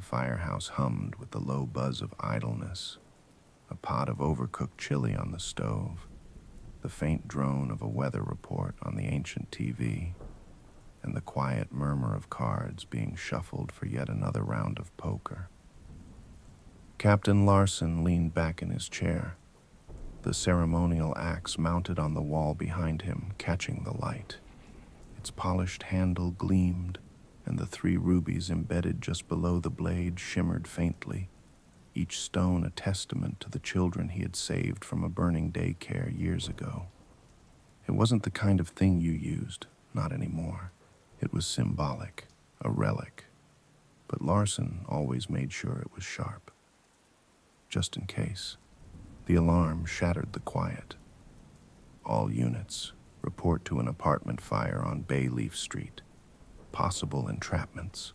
firehouse hummed with the low buzz of idleness, a pot of overcooked chili on the stove, the faint drone of a weather report on the ancient TV, and the quiet murmur of cards being shuffled for yet another round of poker. Captain Larson leaned back in his chair, the ceremonial axe mounted on the wall behind him, catching the light. Its polished handle gleamed, and the 3 rubies embedded just below the blade shimmered faintly, each stone a testament to the children he had saved from a burning daycare years ago. It wasn't the kind of thing you used, not anymore. It was symbolic, a relic, but Larson always made sure it was sharp. Just in case. The alarm shattered the quiet. All units, report to an apartment fire on Bayleaf Street. Possible entrapments.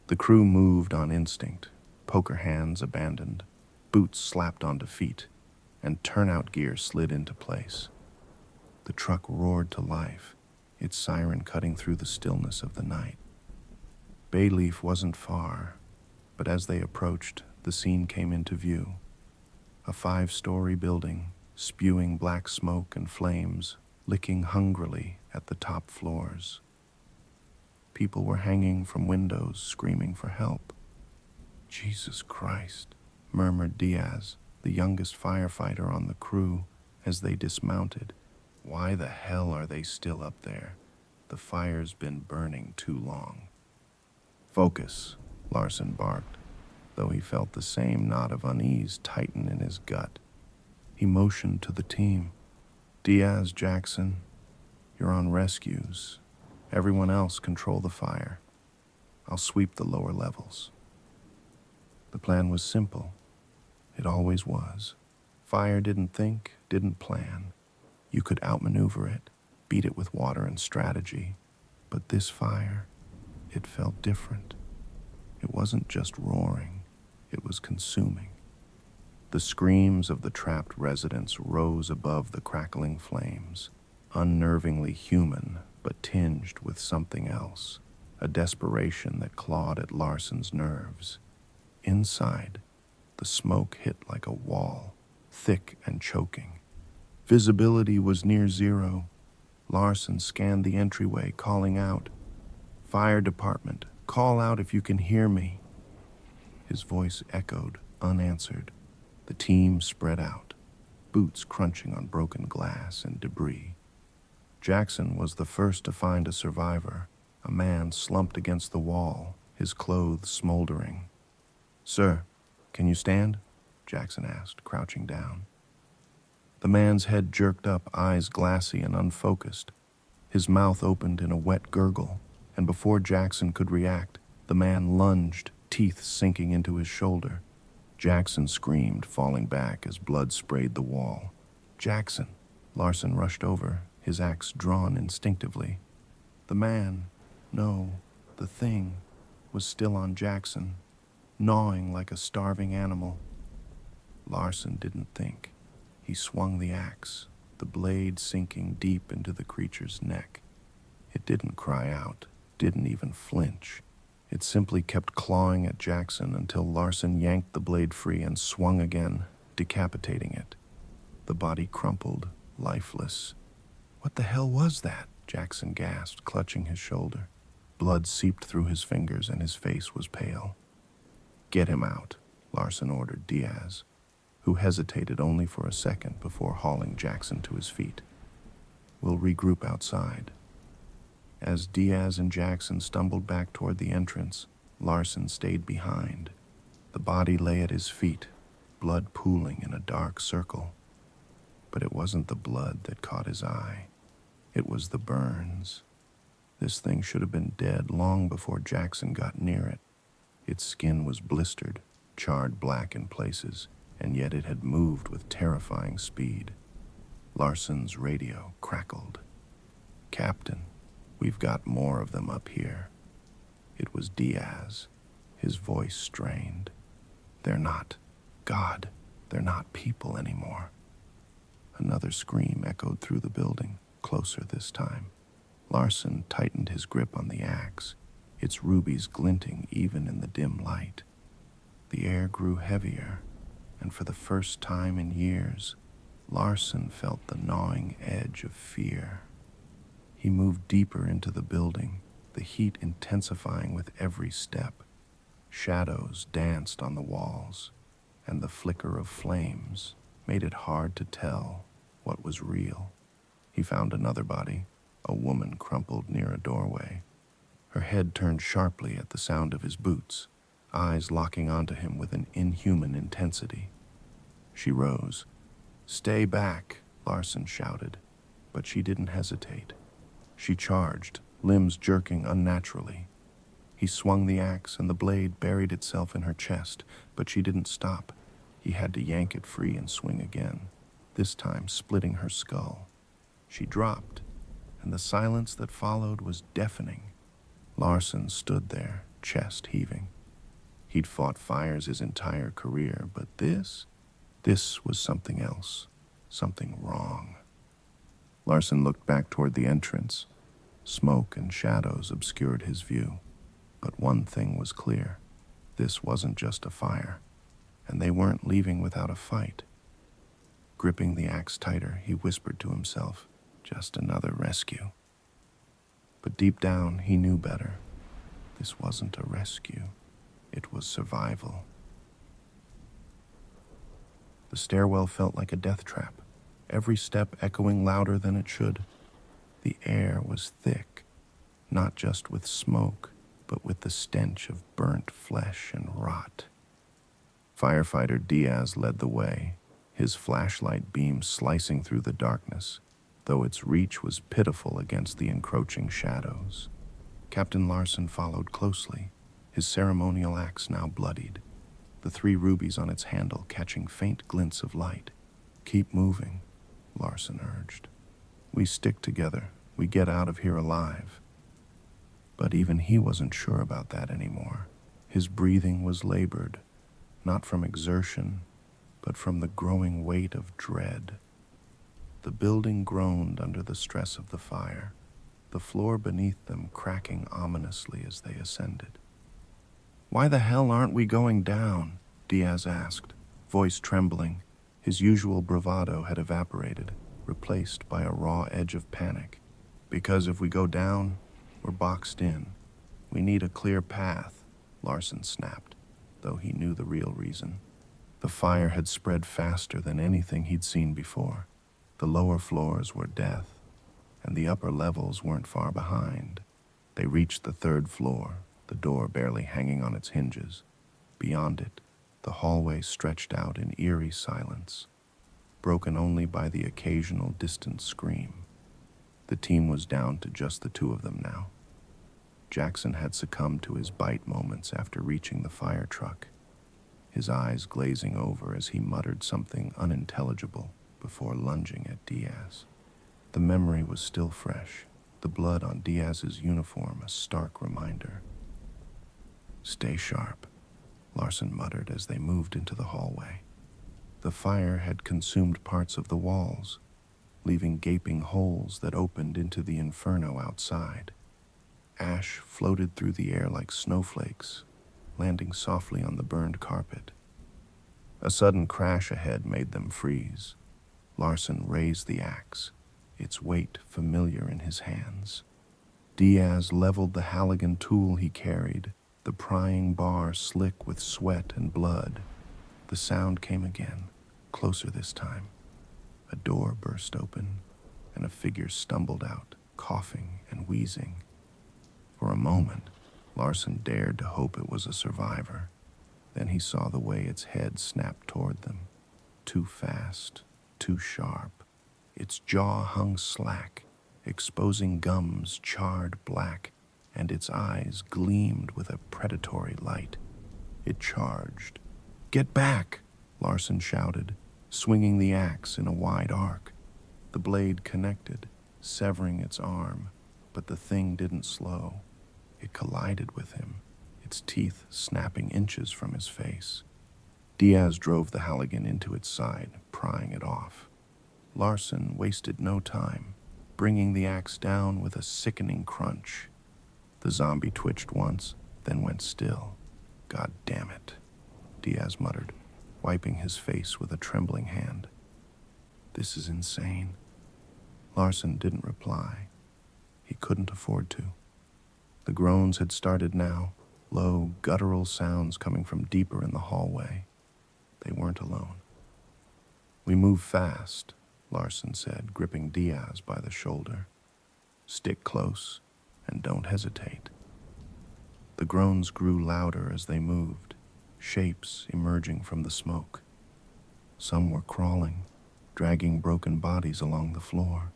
The crew moved on instinct, poker hands abandoned, boots slapped onto feet, and turnout gear slid into place. The truck roared to life, its siren cutting through the stillness of the night. Bayleaf wasn't far, but as they approached, the scene came into view. A 5-story building, spewing black smoke and flames, licking hungrily at the top floors. People were hanging from windows, screaming for help. "Jesus Christ," murmured Diaz, the youngest firefighter on the crew, as they dismounted. "Why the hell are they still up there? The fire's been burning too long." "Focus," Larson barked, though he felt the same knot of unease tighten in his gut. He motioned to the team. "Diaz, Jackson, you're on rescues. Everyone else control the fire. I'll sweep the lower levels." The plan was simple. It always was. Fire didn't think, didn't plan. You could outmaneuver it, beat it with water and strategy. But this fire, it felt different. It wasn't just roaring, it was consuming. The screams of the trapped residents rose above the crackling flames, unnervingly human but tinged with something else, a desperation that clawed at Larson's nerves. Inside, the smoke hit like a wall, thick and choking. Visibility was near zero. Larson scanned the entryway, calling out, "Fire department, call out if you can hear me." His voice echoed, unanswered. The team spread out, boots crunching on broken glass and debris. Jackson was the first to find a survivor, a man slumped against the wall, his clothes smoldering. "Sir, can you stand?" Jackson asked, crouching down. The man's head jerked up, eyes glassy and unfocused. His mouth opened in a wet gurgle, and before Jackson could react, the man lunged, teeth sinking into his shoulder. Jackson screamed, falling back as blood sprayed the wall. "Jackson!" Larson rushed over, his axe drawn instinctively. The man, no, the thing, was still on Jackson, gnawing like a starving animal. Larson didn't think. He swung the axe, the blade sinking deep into the creature's neck. It didn't cry out, didn't even flinch. It simply kept clawing at Jackson until Larson yanked the blade free and swung again, decapitating it. The body crumpled, lifeless. "What the hell was that?" Jackson gasped, clutching his shoulder. Blood seeped through his fingers and his face was pale. "Get him out," Larson ordered Diaz, who hesitated only for a second before hauling Jackson to his feet. "We'll regroup outside." As Diaz and Jackson stumbled back toward the entrance, Larson stayed behind. The body lay at his feet, blood pooling in a dark circle. But it wasn't the blood that caught his eye. It was the burns. This thing should have been dead long before Jackson got near it. Its skin was blistered, charred black in places, and yet it had moved with terrifying speed. Larson's radio crackled. "Captain, we've got more of them up here." It was Diaz, his voice strained. "They're not, God, they're not people anymore." Another scream echoed through the building, closer this time. Larson tightened his grip on the axe. its rubies glinting even in the dim light. The air grew heavier, and for the first time in years, Larson felt the gnawing edge of fear. He moved deeper into the building, the heat intensifying with every step. Shadows danced on the walls, and the flicker of flames made it hard to tell what was real. He found another body, a woman crumpled near a doorway. Her head turned sharply at the sound of his boots, eyes locking onto him with an inhuman intensity. She rose. "Stay back," Larson shouted, but she didn't hesitate. She charged, limbs jerking unnaturally. He swung the axe and the blade buried itself in her chest, but she didn't stop. He had to yank it free and swing again, this time splitting her skull. She dropped, and the silence that followed was deafening. Larson stood there, chest heaving. He'd fought fires his entire career, but this was something else, something wrong. Larson looked back toward the entrance. Smoke and shadows obscured his view. But one thing was clear. This wasn't just a fire, and they weren't leaving without a fight. Gripping the axe tighter, he whispered to himself, "Just another rescue." But deep down, he knew better. This wasn't a rescue. It was survival. The stairwell felt like a death trap, every step echoing louder than it should. The air was thick, not just with smoke, but with the stench of burnt flesh and rot. Firefighter Diaz led the way, his flashlight beam slicing through the darkness, though its reach was pitiful against the encroaching shadows. Captain Larson followed closely, his ceremonial axe now bloodied, the 3 rubies on its handle catching faint glints of light. "Keep moving," Larson urged. "We stick together. We get out of here alive." But even he wasn't sure about that anymore. His breathing was labored, not from exertion, but from the growing weight of dread. The building groaned under the stress of the fire, the floor beneath them cracking ominously as they ascended. "Why the hell aren't we going down?" Diaz asked, voice trembling. His usual bravado had evaporated, replaced by a raw edge of panic. "Because if we go down, we're boxed in. We need a clear path," Larson snapped, though he knew the real reason. The fire had spread faster than anything he'd seen before. The lower floors were death, and the upper levels weren't far behind. They reached the 3rd floor, the door barely hanging on its hinges. Beyond it, the hallway stretched out in eerie silence, broken only by the occasional distant scream. The team was down to just the 2 of them now. Jackson had succumbed to his bite moments after reaching the fire truck, his eyes glazing over as he muttered something unintelligible before lunging at Diaz. The memory was still fresh, the blood on Diaz's uniform a stark reminder. "Stay sharp," Larson muttered as they moved into the hallway. The fire had consumed parts of the walls, leaving gaping holes that opened into the inferno outside. Ash floated through the air like snowflakes, landing softly on the burned carpet. A sudden crash ahead made them freeze. Larson raised the axe, its weight familiar in his hands. Diaz leveled the Halligan tool he carried, the prying bar slick with sweat and blood. The sound came again, closer this time. A door burst open, and a figure stumbled out, coughing and wheezing. For a moment, Larson dared to hope it was a survivor. Then he saw the way its head snapped toward them. Too fast, too sharp. Its jaw hung slack, exposing gums charred black, and its eyes gleamed with a predatory light. It charged. "Get back!" Larson shouted, swinging the axe in a wide arc. The blade connected, severing its arm, but the thing didn't slow. It collided with him, its teeth snapping inches from his face. Diaz drove the Halligan into its side, prying it off. Larson wasted no time, bringing the axe down with a sickening crunch. The zombie twitched once, then went still. God damn it, Diaz muttered, wiping his face with a trembling hand. This is insane. Larson didn't reply. He couldn't afford to. The groans had started now, low, guttural sounds coming from deeper in the hallway. They weren't alone. We move fast, Larson said, gripping Diaz by the shoulder. Stick close and don't hesitate. The groans grew louder as they moved, shapes emerging from the smoke. Some were crawling, dragging broken bodies along the floor.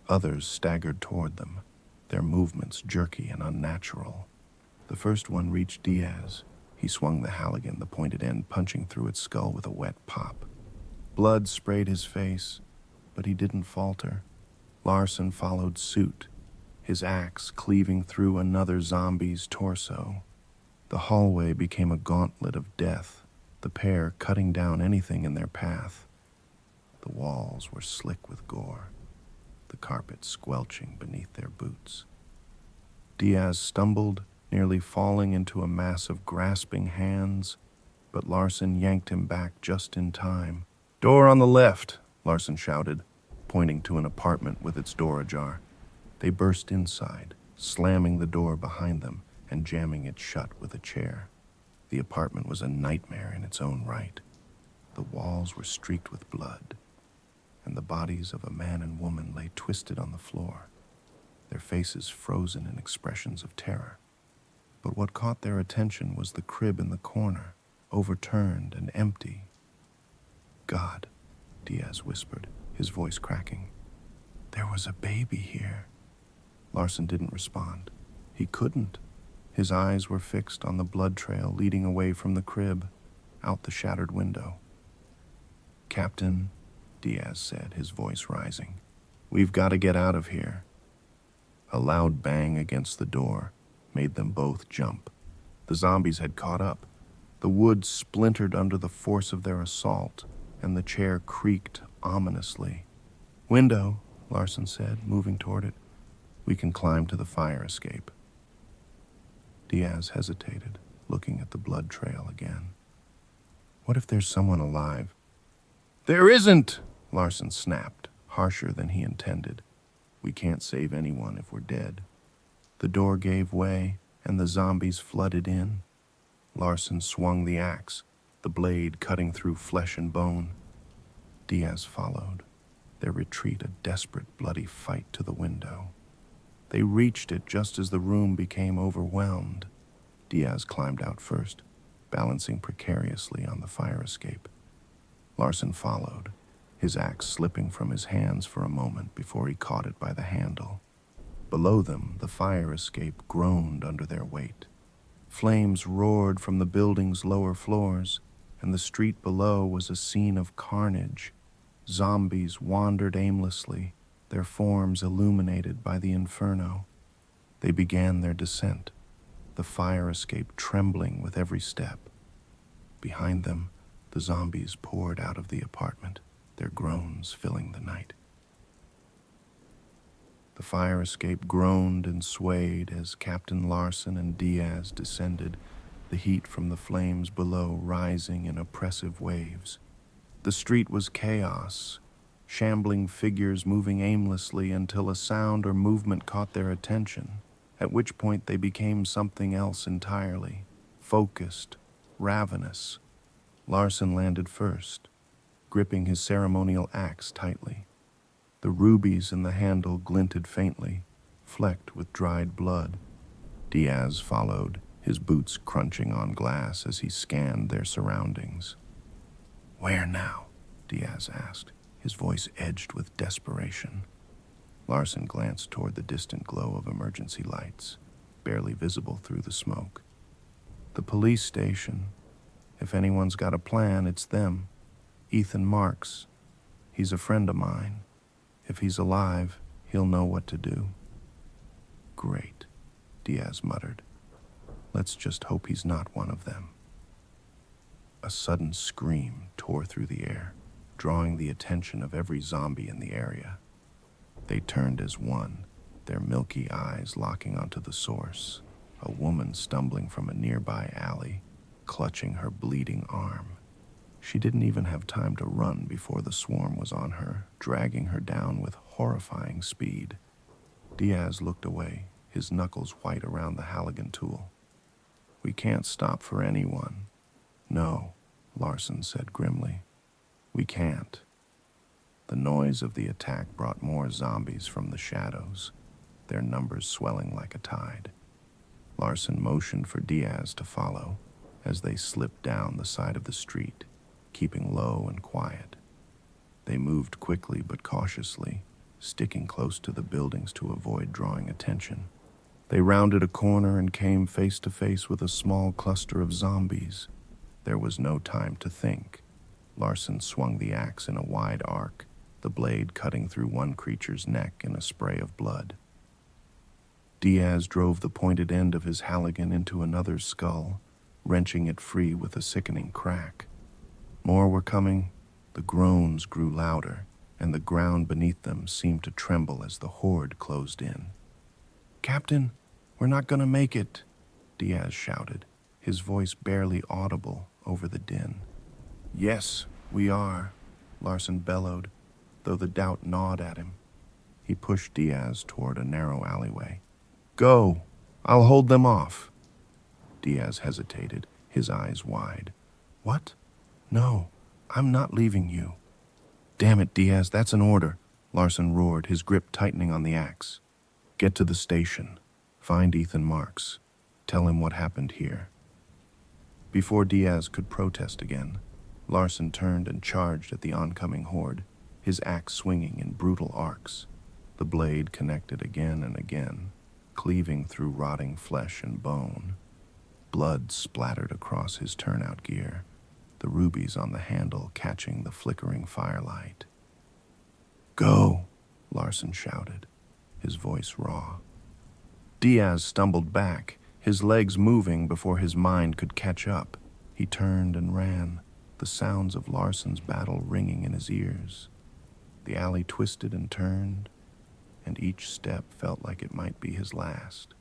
Others staggered toward them, their movements jerky and unnatural. The first one reached Diaz. He swung the Halligan, the pointed end punching through its skull with a wet pop. Blood sprayed his face, but he didn't falter. Larson followed suit, his axe cleaving through another zombie's torso. The hallway became a gauntlet of death, the pair cutting down anything in their path. The walls were slick with gore, the carpet squelching beneath their boots. Diaz stumbled, nearly falling into a mass of grasping hands, but Larson yanked him back just in time. "Door on the left," Larson shouted, pointing to an apartment with its door ajar. They burst inside, slamming the door behind them and jamming it shut with a chair. The apartment was a nightmare in its own right. The walls were streaked with blood, and the bodies of a man and woman lay twisted on the floor, their faces frozen in expressions of terror. But what caught their attention was the crib in the corner, overturned and empty. "God," Diaz whispered, his voice cracking. "There was a baby here." Larson didn't respond. He couldn't. His eyes were fixed on the blood trail leading away from the crib, out the shattered window. "Captain," Diaz said, his voice rising, "we've got to get out of here." A loud bang against the door made them both jump. The zombies had caught up. The wood splintered under the force of their assault, and the chair creaked ominously. "Window," Larson said, moving toward it. "We can climb to the fire escape." Diaz hesitated, looking at the blood trail again. What if there's someone alive? "There isn't!" Larson snapped, harsher than he intended. "We can't save anyone if we're dead." The door gave way, and the zombies flooded in. Larson swung the axe, the blade cutting through flesh and bone. Diaz followed, their retreat a desperate, bloody fight to the window. They reached it just as the room became overwhelmed. Diaz climbed out first, balancing precariously on the fire escape. Larson followed, his axe slipping from his hands for a moment before he caught it by the handle. Below them, the fire escape groaned under their weight. Flames roared from the building's lower floors, and the street below was a scene of carnage. Zombies wandered aimlessly, their forms illuminated by the inferno. They began their descent, the fire escape trembling with every step. Behind them, the zombies poured out of the apartment, their groans filling the night. The fire escape groaned and swayed as Captain Larson and Diaz descended, the heat from the flames below rising in oppressive waves. The street was chaos, shambling figures moving aimlessly until a sound or movement caught their attention, at which point they became something else entirely, focused, ravenous. Larson landed first, gripping his ceremonial axe tightly. The rubies in the handle glinted faintly, flecked with dried blood. Diaz followed, his boots crunching on glass as he scanned their surroundings. "Where now?" Diaz asked, his voice edged with desperation. Larson glanced toward the distant glow of emergency lights, barely visible through the smoke. "The police station. If anyone's got a plan, it's them. Ethan Marks. He's a friend of mine. If he's alive, he'll know what to do." "Great," Diaz muttered. "Let's just hope he's not one of them." A sudden scream tore through the air, drawing the attention of every zombie in the area. They turned as one, their milky eyes locking onto the source. a woman stumbling from a nearby alley, clutching her bleeding arm. She didn't even have time to run before the swarm was on her, dragging her down with horrifying speed. Diaz looked away, his knuckles white around the Halligan tool. "We can't stop for anyone." "No," Larson said grimly. "We can't." The noise of the attack brought more zombies from the shadows, their numbers swelling like a tide. Larson motioned for Diaz to follow as they slipped down the side of the street, keeping low and quiet. They moved quickly but cautiously, sticking close to the buildings to avoid drawing attention. They rounded a corner and came face to face with a small cluster of zombies. There was no time to think. Larson swung the axe in a wide arc, the blade cutting through one creature's neck in a spray of blood. Diaz drove the pointed end of his Halligan into another's skull, wrenching it free with a sickening crack. More were coming. The groans grew louder, and the ground beneath them seemed to tremble as the horde closed in. "Captain, we're not going to make it," Diaz shouted, his voice barely audible over the din. "Yes, we are," Larson bellowed, though the doubt gnawed at him. He pushed Diaz toward a narrow alleyway. "Go! I'll hold them off." Diaz hesitated, his eyes wide. "What? No, I'm not leaving you." "Damn it, Diaz, that's an order," Larson roared, his grip tightening on the axe. "Get to the station. Find Ethan Marks. Tell him what happened here." Before Diaz could protest again, Larson turned and charged at the oncoming horde, his axe swinging in brutal arcs. The blade connected again and again, cleaving through rotting flesh and bone. Blood splattered across his turnout gear, the rubies on the handle catching the flickering firelight. "Go!" Larson shouted, his voice raw. Diaz stumbled back, his legs moving before his mind could catch up. He turned and ran, the sounds of Larson's battle ringing in his ears. The alley twisted and turned, and each step felt like it might be his last.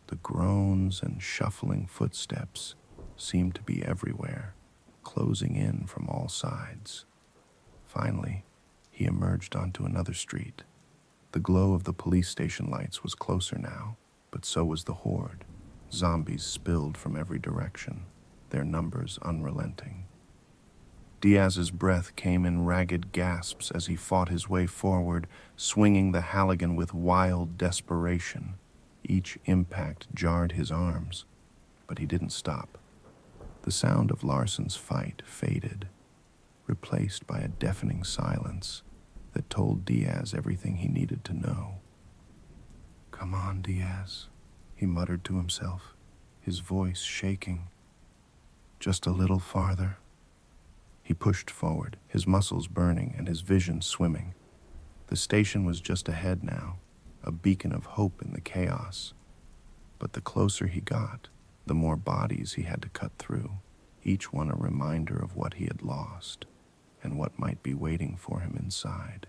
The groans and shuffling footsteps seemed to be everywhere, closing in from all sides. Finally, he emerged onto another street. The glow of the police station lights was closer now, but so was the horde. Zombies spilled from every direction, their numbers unrelenting. Diaz's breath came in ragged gasps as he fought his way forward, swinging the Halligan with wild desperation. Each impact jarred his arms, but he didn't stop. The sound of Larson's fight faded, replaced by a deafening silence that told Diaz everything he needed to know. "Come on, Diaz," he muttered to himself, his voice shaking. "Just a little farther." He pushed forward, his muscles burning and his vision swimming. The station was just ahead now, a beacon of hope in the chaos. But the closer he got, the more bodies he had to cut through, each one a reminder of what he had lost and what might be waiting for him inside.